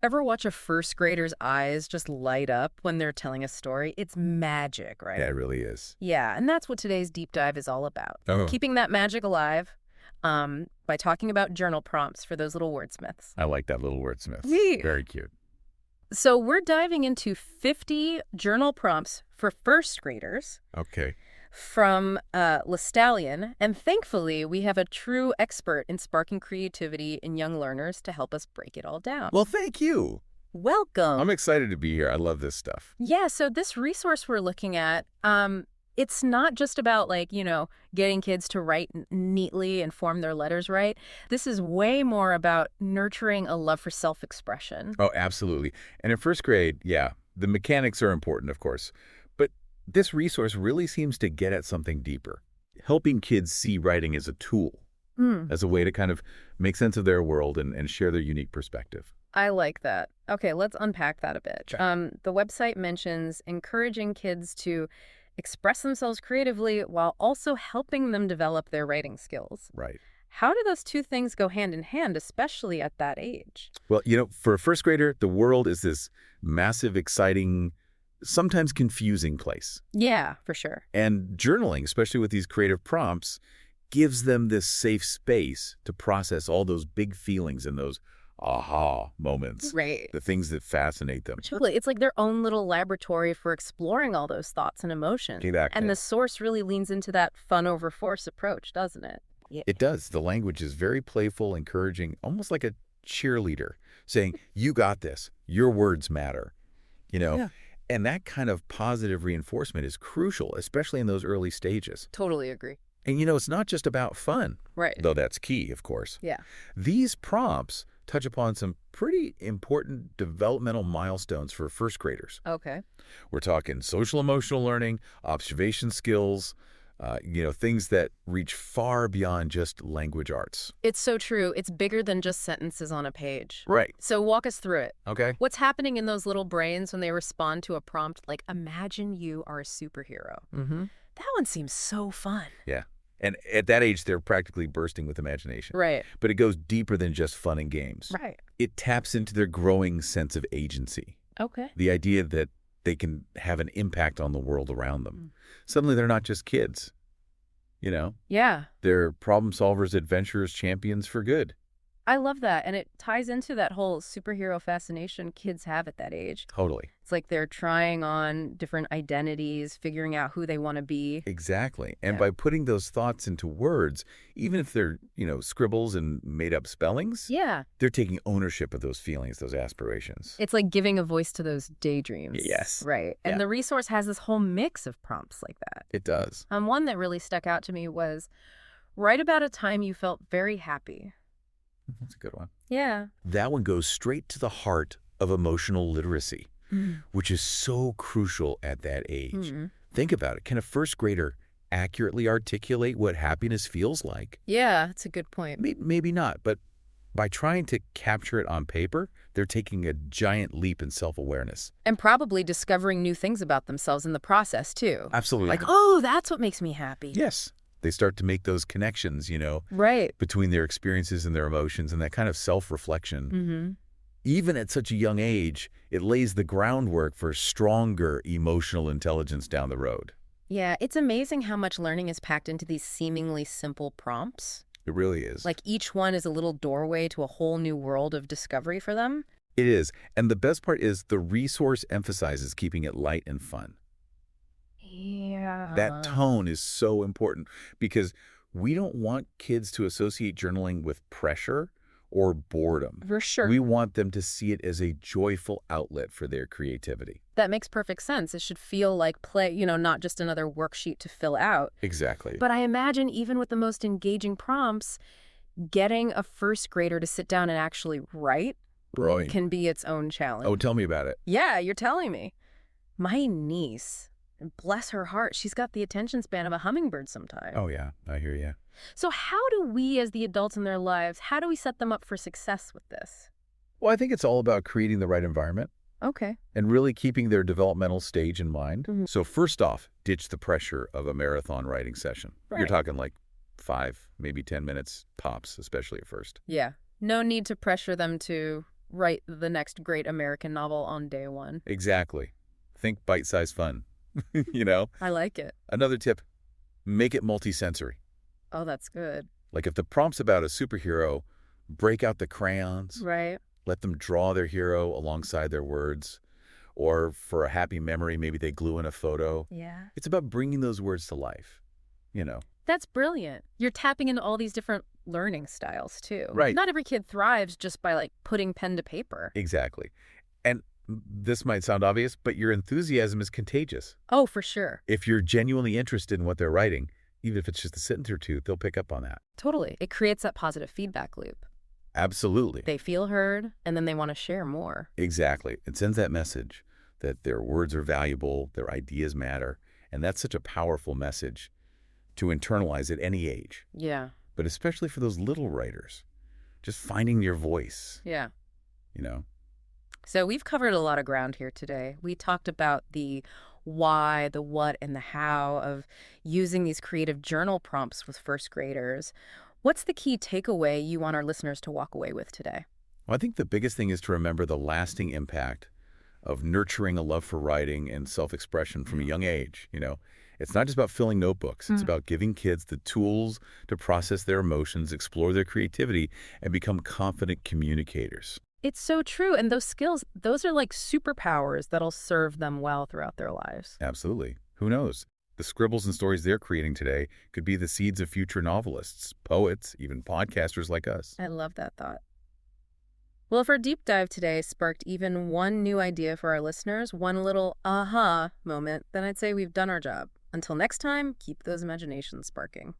Ever watch a first grader's eyes just light up when they're telling a story? It's magic, Yeah, right? it really is. Yeah, and that's what today's deep dive is all about. Oh, Keeping that magic alive by talking about journal prompts for those little wordsmiths. I like that little wordsmith. Wee. Very cute. So we're diving into 50 journal prompts for first graders Okay. from Stallion, and thankfully we have a true expert in sparking creativity in young learners to help us break it all down. Well, thank you. Welcome. I'm excited to be here. I love this stuff. Yeah, so this resource we're looking at, it's not just about getting kids to write neatly and form their letters right. This is way more about nurturing a love for self-expression. Oh, absolutely. And in first grade, yeah, the mechanics are important, of course. But this resource really seems to get at something deeper, helping kids see writing as a tool, as a way to kind of make sense of their world and share their unique perspective. I like that. Okay, let's unpack that a bit. Sure. The website mentions encouraging kids to express themselves creatively while also helping them develop their writing skills. Right. How do those two things go hand in hand, especially at that age? Well, for a first grader, the world is this massive, exciting, sometimes confusing place. Yeah, for sure. And journaling, especially with these creative prompts, gives them this safe space to process all those big feelings and those aha moments, Right. the things that fascinate them. Totally. It's like their own little laboratory for exploring all those thoughts and emotions. Exactly. And the source really leans into that fun over force approach, doesn't it? Yeah. It does. The language is very playful, encouraging, almost like a cheerleader, saying, you got this. Your words matter. Yeah. And that kind of positive reinforcement is crucial, especially in those early stages. Totally agree. And, it's not just about fun, Right. though that's key, of course. Yeah. These prompts touch upon some pretty important developmental milestones for first graders. Okay. We're talking social emotional learning, observation skills, things that reach far beyond just language arts. It's so true. It's bigger than just sentences on a page. Right. So walk us through it. Okay. What's happening in those little brains when they respond to a prompt like, imagine you are a superhero? Mm-hmm. That one seems so fun. Yeah. And at that age, they're practically bursting with imagination. Right. But it goes deeper than just fun and games. Right. It taps into their growing sense of agency. Okay. The idea that they can have an impact on the world around them. Suddenly, they're not just kids. Yeah. They're problem solvers, adventurers, champions for good. I love that. And it ties into that whole superhero fascination kids have at that age. Totally. It's like they're trying on different identities, figuring out who they want to be. Exactly. And Yeah. by putting those thoughts into words, even if they're, scribbles and made-up spellings, Yeah. they're taking ownership of those feelings, those aspirations. It's like giving a voice to those daydreams. Yes. Right. And Yeah. the resource has this whole mix of prompts like that. It does. One that really stuck out to me was write about a time you felt very happy. That's a good one. Yeah. That one goes straight to the heart of emotional literacy, which is so crucial at that age. Think about it. Can a first grader accurately articulate what happiness feels like? Yeah, that's a good point. Maybe not, but by trying to capture it on paper, they're taking a giant leap in self-awareness. And probably discovering new things about themselves in the process, too. Absolutely. Like, oh, that's what makes me happy. Yes. They start to make those connections, Right. between their experiences and their emotions and that kind of self-reflection. Even at such a young age, it lays the groundwork for stronger emotional intelligence down the road. Yeah, it's amazing how much learning is packed into these seemingly simple prompts. It really is. Like each one is a little doorway to a whole new world of discovery for them. It is. And the best part is the resource emphasizes keeping it light and fun. Yeah. That tone is so important because we don't want kids to associate journaling with pressure or boredom. For sure. We want them to see it as a joyful outlet for their creativity. That makes perfect sense. It should feel like play, not just another worksheet to fill out. Exactly. But I imagine even with the most engaging prompts, getting a first grader to sit down and actually write Right. can be its own challenge. Oh, tell me about it. Yeah, you're telling me. My niece, bless her heart, she's got the attention span of a hummingbird sometimes. Oh, yeah. I hear you. So how do we, as the adults in their lives, how do we set them up for success with this? Well, I think it's all about creating the right environment Okay. and really keeping their developmental stage in mind. Mhm. So first off, ditch the pressure of a marathon writing session. You're Right. talking like 5, maybe 10 minutes tops, especially at first. Yeah. No need to pressure them to write the next great American novel on day one. Exactly. Think bite-sized fun. you know? I like it. Another tip, make it multisensory. Oh, that's good. Like if the prompt's about a superhero, break out the crayons, Right. let them draw their hero alongside their words. Or for a happy memory, maybe they glue in a photo. Yeah. It's about bringing those words to life, you know. That's brilliant. You're tapping into all these different learning styles, too. Right. Not every kid thrives just by, like, putting pen to paper. Exactly. And this might sound obvious, but your enthusiasm is contagious. Oh, for sure. If you're genuinely interested in what they're writing, even if it's just a sentence or two, they'll pick up on that. Totally. It creates that positive feedback loop. Absolutely. They feel heard, and then they want to share more. Exactly. It sends that message that their words are valuable, their ideas matter, and that's such a powerful message to internalize at any age, Yeah. but especially for those little writers. Just finding your voice, Yeah. you know? So we've covered a lot of ground here today. We talked about the why, the what, and the how of using these creative journal prompts with first graders. What's the key takeaway you want our listeners to walk away with today? Well, I think the biggest thing is to remember the lasting impact of nurturing a love for writing and self-expression from a young age, you know? It's not just about filling notebooks. It's about giving kids the tools to process their emotions, explore their creativity, and become confident communicators. It's so true. And those skills, those are like superpowers that'll serve them well throughout their lives. Absolutely. Who knows? The scribbles and stories they're creating today could be the seeds of future novelists, poets, even podcasters like us. I love that thought. Well, if our deep dive today sparked even one new idea for our listeners, one little aha moment, then I'd say we've done our job. Until next time, keep those imaginations sparking.